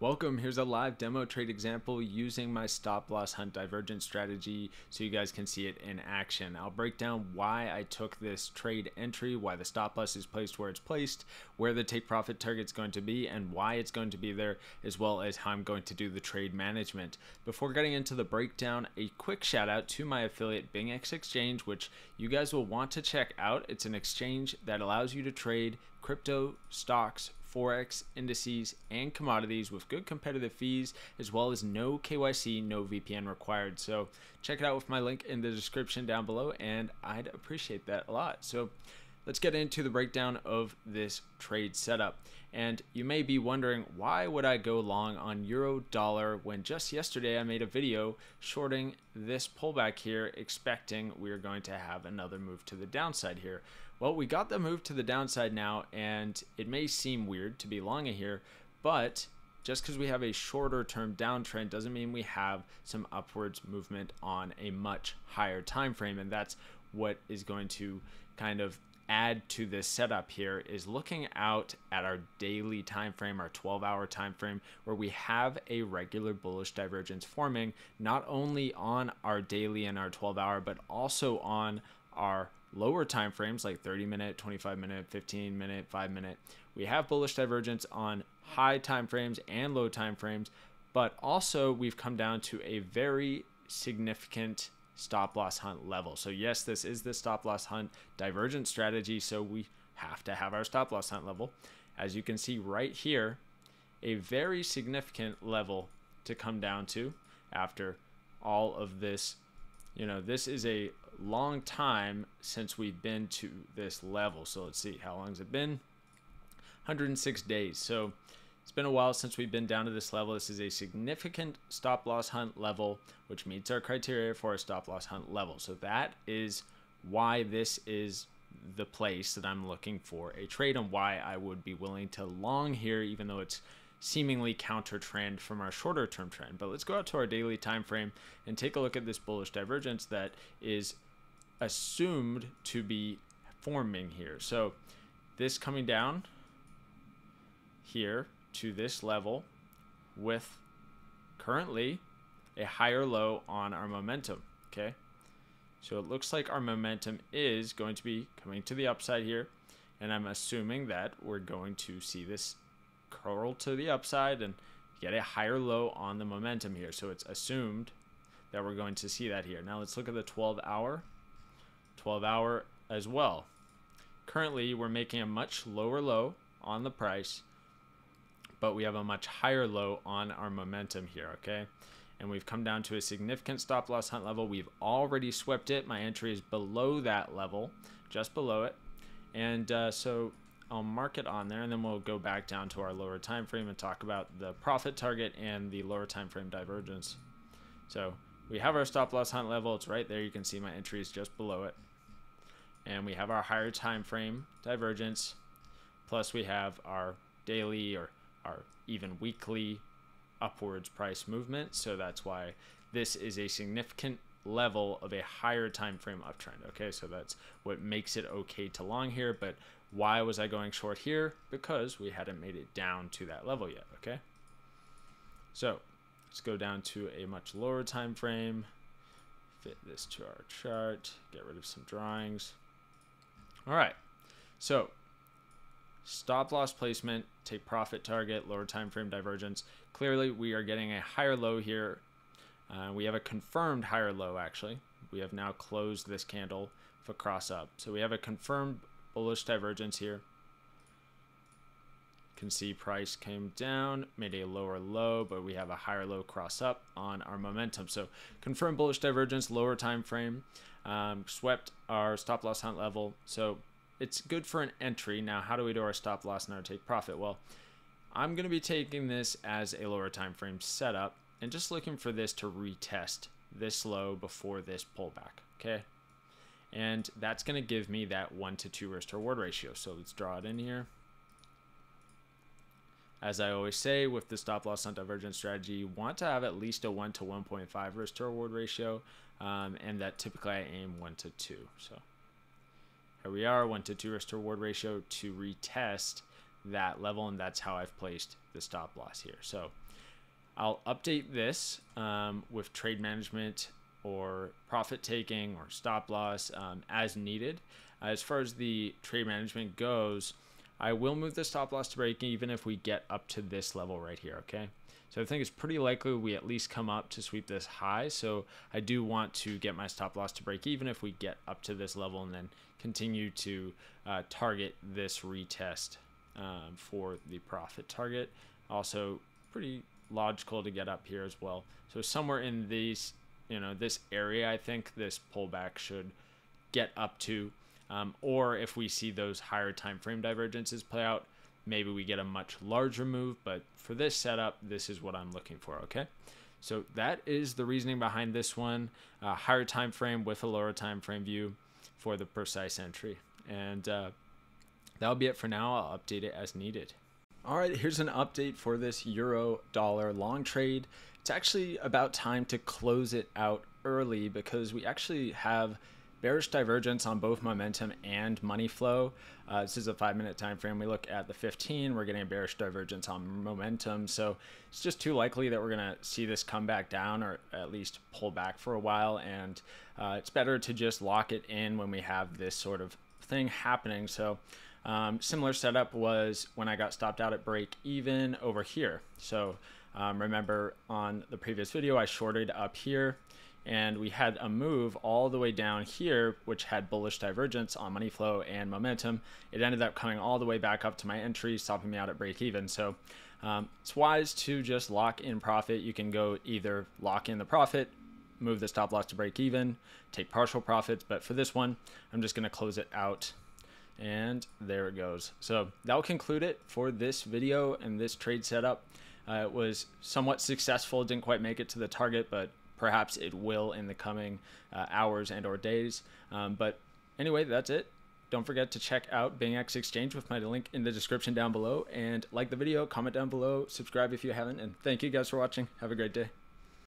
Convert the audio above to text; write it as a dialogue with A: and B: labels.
A: Welcome, here's a live demo trade example using my stop loss hunt divergence strategy so you guys can see it in action. I'll break down why I took this trade entry, why the stop loss is placed where it's placed, where the take profit target's going to be, and why it's going to be there, as well as how I'm going to do the trade management. Before getting into the breakdown, a quick shout out to my affiliate BingX Exchange, which you guys will want to check out. It's an exchange that allows you to trade crypto, stocks, Forex, indices, and commodities with good competitive fees, as well as no KYC, no VPN required. So check it out with my link in the description down below, and I'd appreciate that a lot. So let's get into the breakdown of this trade setup. And you may be wondering, why would I go long on euro dollar when just yesterday I made a video shorting this pullback here, expecting we are going to have another move to the downside here? Well, we got the move to the downside now, and it may seem weird to be long here, but just because we have a shorter term downtrend doesn't mean we have some upwards movement on a much higher time frame. And that's what is going to kind of add to this setup here, is looking out at our daily time frame, our 12-hour time frame, where we have a regular bullish divergence forming, not only on our daily and our 12-hour, but also on our lower time frames like 30-minute, 25-minute, 15-minute, 5-minute. We have bullish divergence on high time frames and low time frames, but also we've come down to a very significant stop loss hunt level. So yes, this is the stop loss hunt divergence strategy, so we have to have our stop loss hunt level. As you can see right here, a very significant level to come down to after all of this. You know, this is a long time since we've been to this level. So let's see, how long has it been? 106 days. So it's been a while since we've been down to this level. This is a significant stop loss hunt level, which meets our criteria for a stop loss hunt level. So that is why this is the place that I'm looking for a trade, and why I would be willing to long here, even though it's seemingly counter trend from our shorter term trend. But let's go out to our daily time frame and take a look at this bullish divergence that is assumed to be forming here. So this coming down here to this level with currently a higher low on our momentum. Okay, so it looks like our momentum is going to be coming to the upside here, and I'm assuming that we're going to see this curl to the upside and get a higher low on the momentum here. So it's assumed that we're going to see that here. Now let's look at the 12-hour as well. Currently we're making a much lower low on the price, but we have a much higher low on our momentum here. Okay, and we've come down to a significant stop loss hunt level. We've already swept it. My entry is below that level, just below it, and so I'll mark it on there, and then we'll go back down to our lower time frame and talk about the profit target and the lower time frame divergence. So we have our stop loss hunt level. It's right there. You can see my entry is just below it, and we have our higher time frame divergence, plus we have our daily or our even weekly upwards price movement. So that's why this is a significant level of a higher time frame uptrend. Okay, so that's what makes it okay to long here. But why was I going short here? Because we hadn't made it down to that level yet. Okay, so let's go down to a much lower time frame, fit this to our chart, get rid of some drawings. All right, so stop loss placement, take profit target, lower time frame divergence. Clearly we are getting a higher low here. We have a confirmed higher low. Actually, we have now closed this candle for cross up, so we have a confirmed bullish divergence here. You can see price came down, made a lower low, but we have a higher low cross up on our momentum. So confirmed bullish divergence, lower time frame, swept our stop loss hunt level. So it's good for an entry. Now, how do we do our stop loss and our take profit? Well, I'm going to be taking this as a lower time frame setup and just looking for this to retest this low before this pullback. Okay, and that's going to give me that 1 to 2 risk to reward ratio. So let's draw it in here. As I always say with the stop loss hunt divergence strategy, you want to have at least a 1 to 1.5 risk to reward ratio, and that typically I aim 1 to 2. So here we are, 1 to 2 risk to reward ratio to retest that level, and that's how I've placed the stop loss here. So I'll update this with trade management or profit taking or stop loss as needed. As far as the trade management goes, I will move the stop loss to break even if we get up to this level right here, okay? So I think it's pretty likely we at least come up to sweep this high. So I do want to get my stop loss to break even if we get up to this level, and then continue to target this retest for the profit target. Also pretty logical to get up here as well. So somewhere in these, this area, I think this pullback should get up to, or if we see those higher time frame divergences play out, maybe we get a much larger move. But for this setup, this is what I'm looking for, okay? So that is the reasoning behind this one. Higher time frame with a lower time frame view for the precise entry. And that'll be it for now. I'll update it as needed. All right, here's an update for this euro dollar long trade. It's actually about time to close it out early because we actually have bearish divergence on both momentum and money flow. This is a 5-minute time frame. We look at the 15, we're getting a bearish divergence on momentum. So it's just too likely that we're going to see this come back down, or at least pull back for a while. And it's better to just lock it in when we have this sort of thing happening. So similar setup was when I got stopped out at break even over here. So remember on the previous video, I shorted up here, and we had a move all the way down here, which had bullish divergence on money flow and momentum. It ended up coming all the way back up to my entry, stopping me out at break even. So it's wise to just lock in profit. You can go either lock in the profit, move the stop loss to break even, take partial profits. But for this one, I'm just going to close it out. And there it goes. So that'll conclude it for this video and this trade setup. It was somewhat successful, didn't quite make it to the target, but perhaps it will in the coming hours and or days. But anyway, that's it. Don't forget to check out BingX Exchange with my link in the description down below, and like the video, comment down below, subscribe if you haven't, and thank you guys for watching. Have a great day.